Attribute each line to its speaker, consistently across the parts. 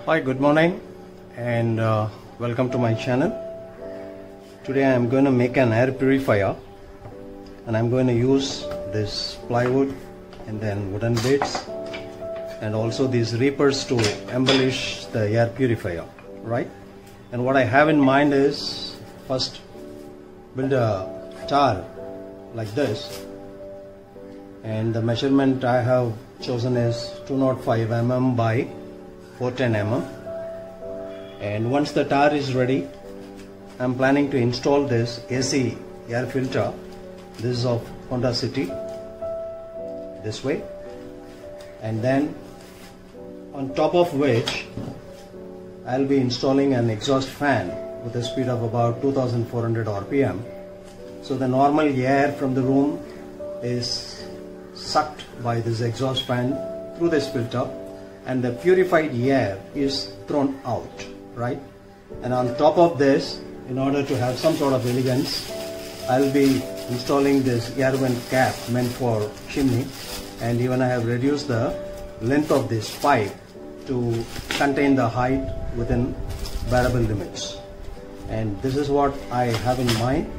Speaker 1: Hi, good morning and welcome to my channel. Today I am going to make an air purifier and I'm going to use this plywood and then wooden bits and also these reapers to embellish the air purifier, right? And what I have in mind is first build a tower like this, and the measurement I have chosen is 205 mm by 410 mm. And once the tower is ready, I'm planning to install this AC air filter. This is of Honda City, this way, and then on top of which I'll be installing an exhaust fan with a speed of about 2400 rpm. So the normal air from the room is sucked by this exhaust fan through this filter, and the purified air is thrown out, right? And on top of this, in order to have some sort of elegance, I'll be installing this air vent cap meant for chimney, and even I have reduced the length of this pipe to contain the height within bearable limits. And this is what I have in mind.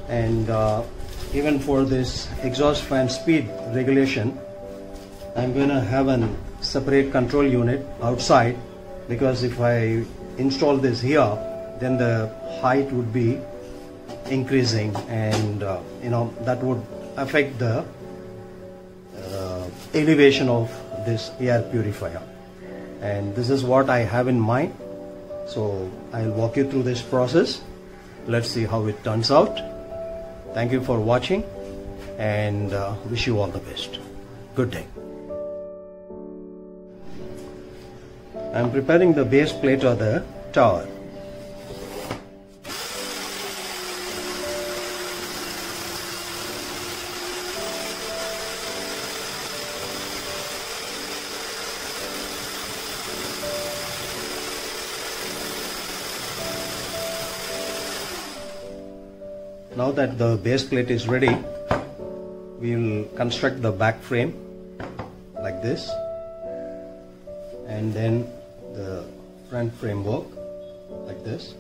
Speaker 1: And even for this exhaust fan speed regulation, I'm going to have a separate control unit outside, because if I install this here, then the height would be increasing, and that would affect the elevation of this air purifier. And this is what I have in mind. So I'll walk you through this process. Let's see how it turns out. Thank you for watching and wish you all the best. Good day. I'm preparing the base plate of the tower. Now that the base plate is ready, we will construct the back frame like this, and then the front framework like this.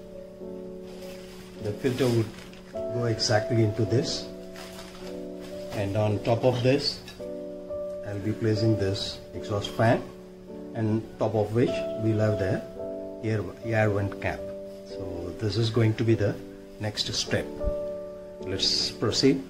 Speaker 1: The filter would go exactly into this, and on top of this I'll be placing this exhaust fan, and top of which we'll have the air vent cap. So this is going to be the next step. Let's proceed.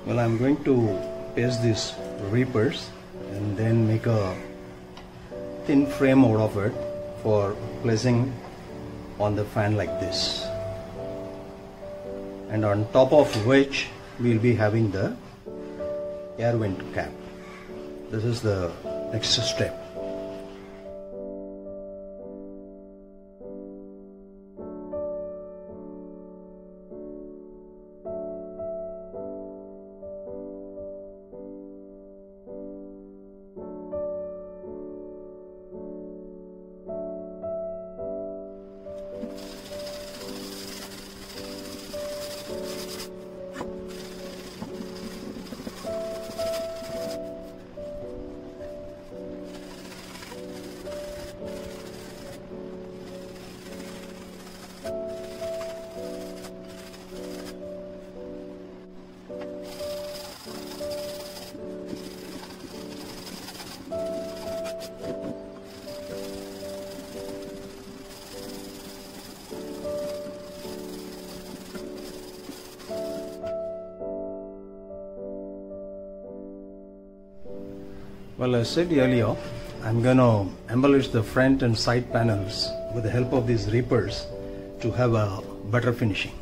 Speaker 1: Well, I'm going to paste these reapers and then make a thin frame out of it for placing on the fan like this, and on top of which we'll be having the air vent cap. This is the next step. Well, as I said earlier, I'm going to embellish the front and side panels with the help of these reapers to have a better finishing.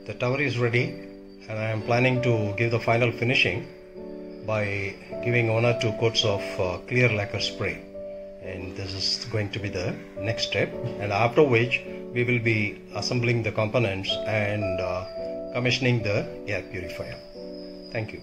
Speaker 1: The tower is ready, and I am planning to give the final finishing by giving 1 or 2 coats of clear lacquer spray, and this is going to be the next step, and after which we will be assembling the components and commissioning the air purifier. Thank you.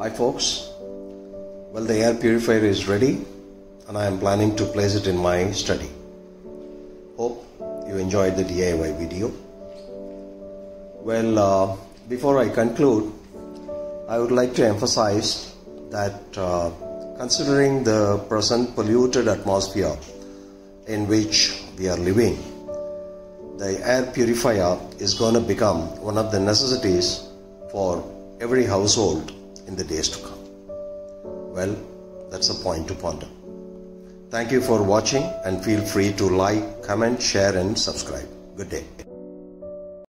Speaker 1: Hi folks, well, the air purifier is ready and I am planning to place it in my study. Hope you enjoyed the DIY video. Well, before I conclude, I would like to emphasize that considering the present polluted atmosphere in which we are living, the air purifier is going to become one of the necessities for every household in the days to come. Well, that's a point to ponder. Thank you for watching and feel free to like, comment, share and subscribe. Good day.